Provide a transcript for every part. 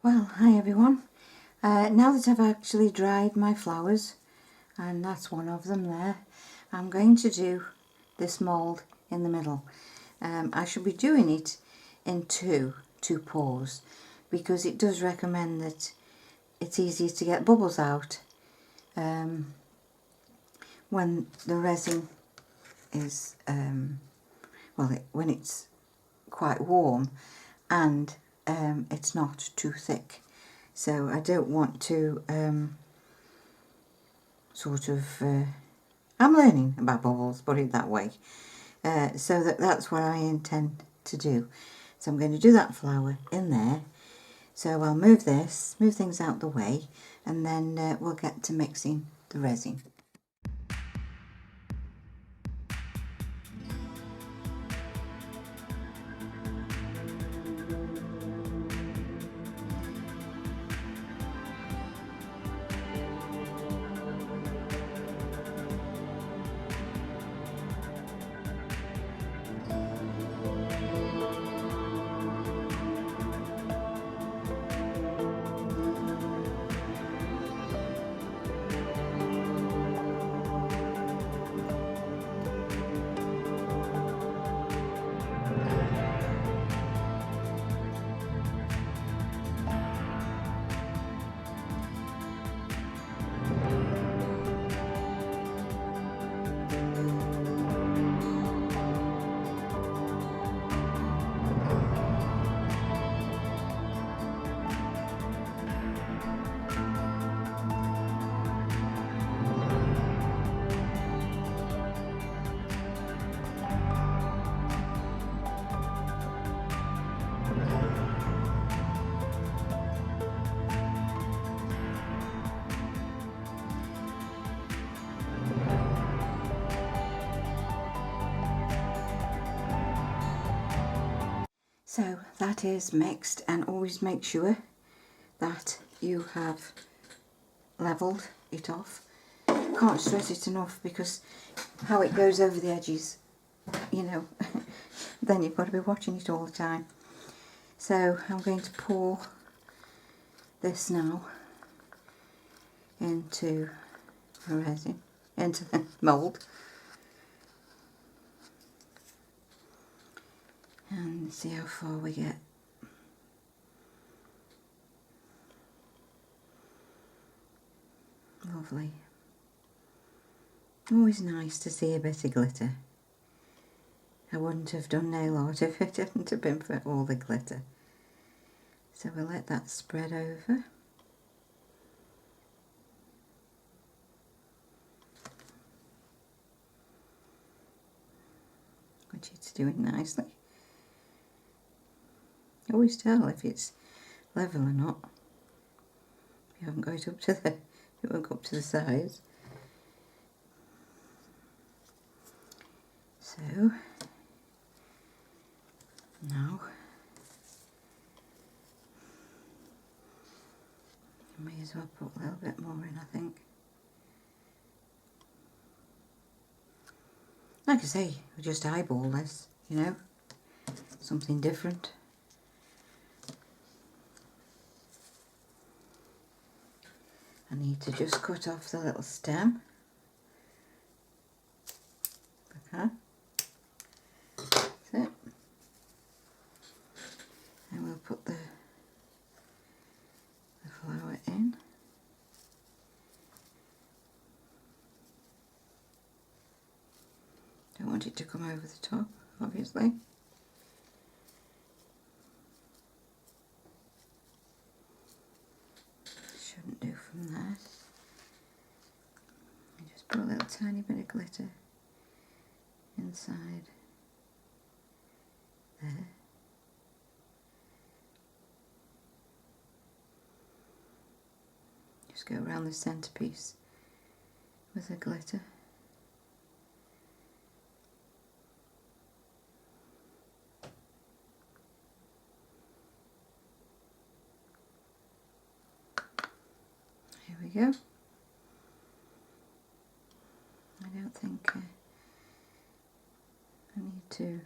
Well, hi everyone. Now that I've actually dried my flowers, and that's one of them there, I'm going to do this mould in the middle. I should be doing it in two pours, because it does recommend that it's easier to get bubbles out when the resin is, when it's quite warm and it's not too thick. So I don't want to I'm learning about bubbles, put it that way. So that's what I intend to do. So I'm going to do that flower in there. So I'll move things out the way, and then we'll get to mixing the resin. So that is mixed, and always make sure that you have levelled it off. Can't stress it enough, because how it goes over the edges, you know, then you've got to be watching it all the time. So I'm going to pour this now into the resin, into the mould. And see how far we get. Lovely. Always nice to see a bit of glitter. I wouldn't have done nail art if it hadn't have been for all the glitter. So we'll let that spread over. Which it's doing nicely. Always tell if it's level or not. If you haven't got it up to it won't go up to the sides. So now I may as well put a little bit more in, I think. Like I say, we just eyeball this, you know, something different. I need to just cut off the little stem. Okay. That's it. And we'll put the flower in. Don't want it to come over the top, obviously. Shouldn't do from there. I just put a little tiny bit of glitter inside there. Just go around the centerpiece with the glitter. Here we go. I don't think I need to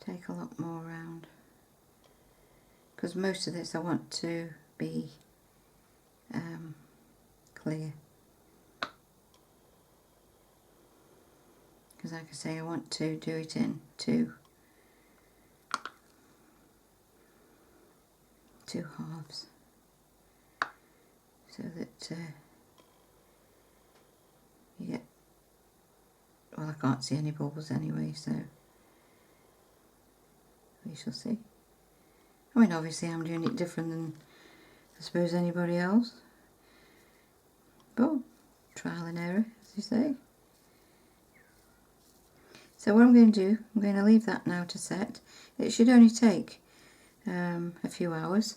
take a lot more round, because most of this I want to be clear, because like I say, I want to do it in two halves, so that you get, well, I can't see any bubbles anyway, so we shall see. I mean, obviously I'm doing it different than I suppose anybody else, but trial and error, as you say. So what I'm going to do, I'm going to leave that now to set. It should only take a few hours,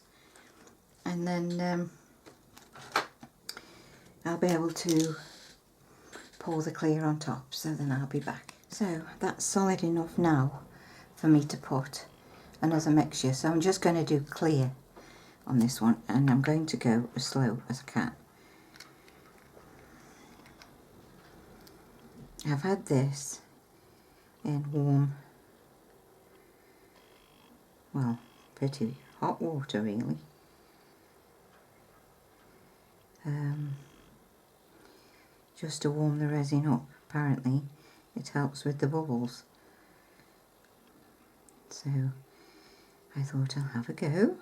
and then I'll be able to pour the clear on top, so then I'll be back. So that's solid enough now for me to put another mixture, so I'm just going to do clear on this one, and I'm going to go as slow as I can. I've had this in warm, well, pretty hot water really, just to warm the resin up. Apparently it helps with the bubbles, so I thought I'll have a go,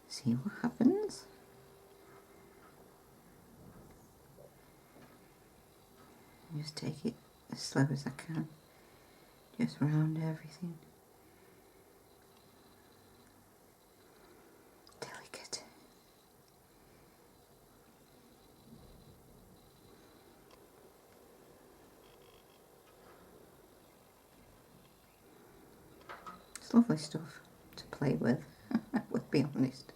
see what happens. Just take it as slow as I can, just round everything. Delicate. It's lovely stuff to play with, I would be honest.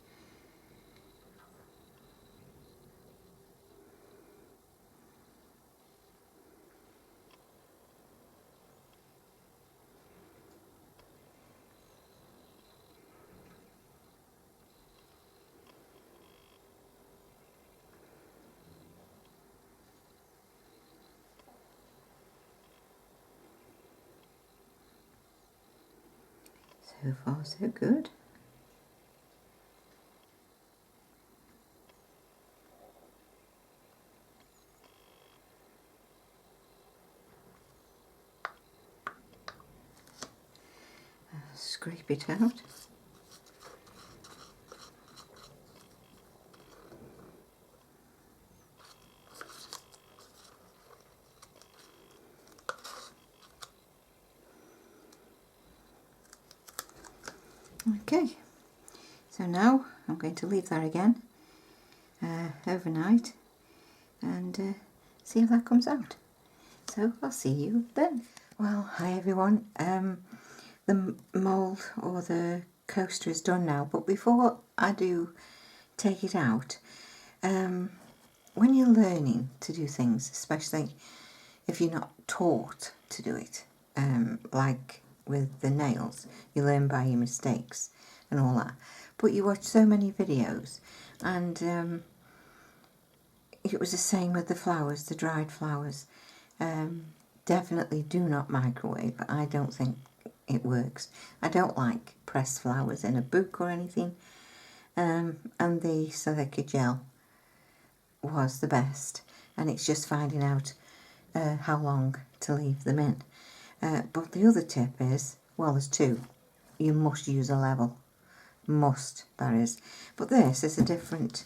So far so good. Scrape it out. Okay, so now I'm going to leave that again overnight and see if that comes out. So I'll see you then. Well, hi everyone. The mould or the coaster is done now, but before I do take it out, when you're learning to do things, especially if you're not taught to do it, like with the nails, you learn by your mistakes and all that, but you watch so many videos, and it was the same with the flowers, the dried flowers. Definitely do not microwave. I don't think it works. I don't like pressed flowers in a book or anything, and the silica gel was the best, and it's just finding out how long to leave them in. But the other tip is, well, there's two. You must use a level. Must, that is. But this is a different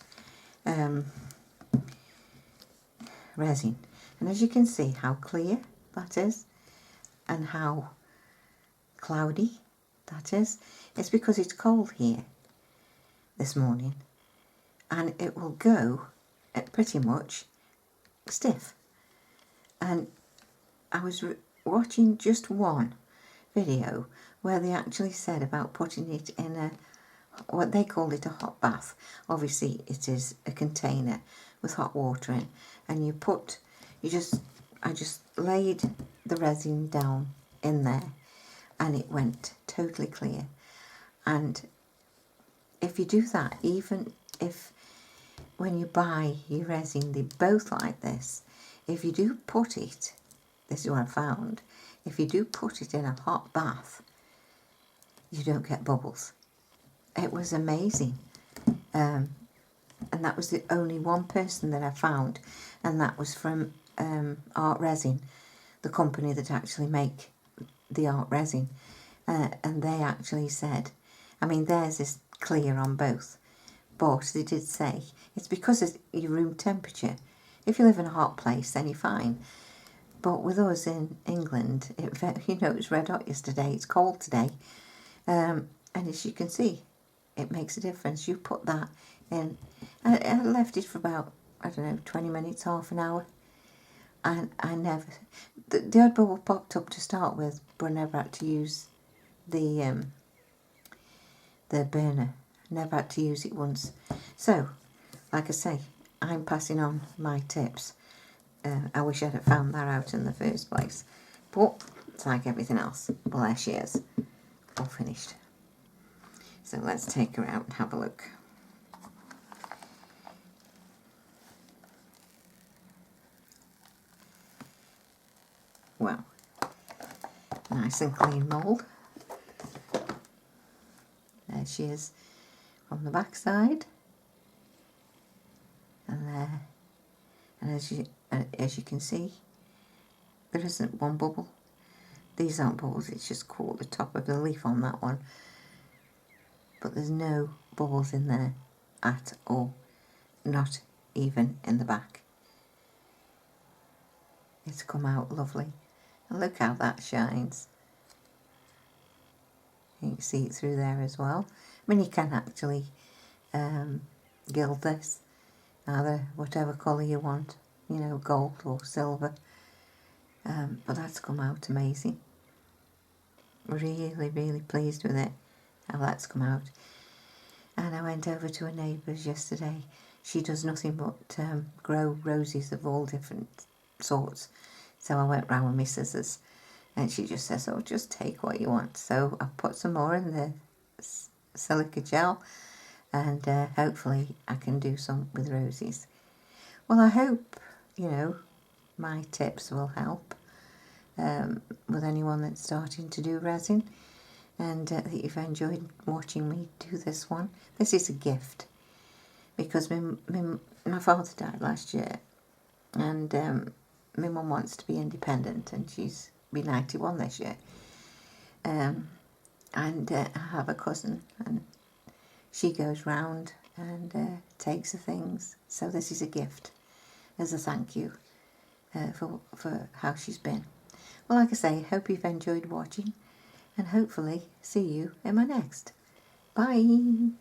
resin, and as you can see how clear that is and how cloudy that is. It's because it's cold here this morning, and it will go pretty much stiff. And I was watching just one video where they actually said about putting it in a, what they called it, a hot bath. Obviously it is a container with hot water in, and I just laid the resin down in there and it went totally clear. And if you do that, even if when you buy your resin they're both like this, if you do put it this is what I found, if you do put it in a hot bath, you don't get bubbles. It was amazing. And that was the only one person that I found, and that was from Art Resin, the company that actually make the art resin. And they actually said, I mean, theirs is clear on both, but they did say it's because of your room temperature. If you live in a hot place, then you're fine. But with us in England, you know, it was red hot yesterday, it's cold today, and as you can see, it makes a difference. You put that in, I left it for about, I don't know, 20 minutes, half an hour, and I never, the odd bubble popped up to start with, but I never had to use the burner. Never had to use it once. So, like I say, I'm passing on my tips. I wish I'd have found that out in the first place. But it's like everything else. Well, there she is. All finished. So let's take her out and have a look. Well, nice and clean mould. There she is on the back side. And there. And as you can see, there isn't one bubble. These aren't bubbles, it's just caught the top of the leaf on that one. But there's no bubbles in there at all. Not even in the back. It's come out lovely. And look how that shines. You can see it through there as well. I mean, you can actually gild this. Either whatever colour you want, you know, gold or silver. But that's come out amazing. Really, really pleased with it, how that's come out. And I went over to a neighbour's yesterday. She does nothing but grow roses of all different sorts. So I went round with my scissors, and she just says, oh, just take what you want. So I put some more in the silica gel, and hopefully I can do some with roses. Well, I hope, you know, my tips will help with anyone that's starting to do resin, and that you've enjoyed watching me do this one. This is a gift, because my father died last year, and my mum wants to be independent, and she's be 91 this year. And I have a cousin, and she goes round and takes the things. So this is a gift as a thank you for how she's been. Well, like I say, hope you've enjoyed watching, and hopefully see you in my next. Bye!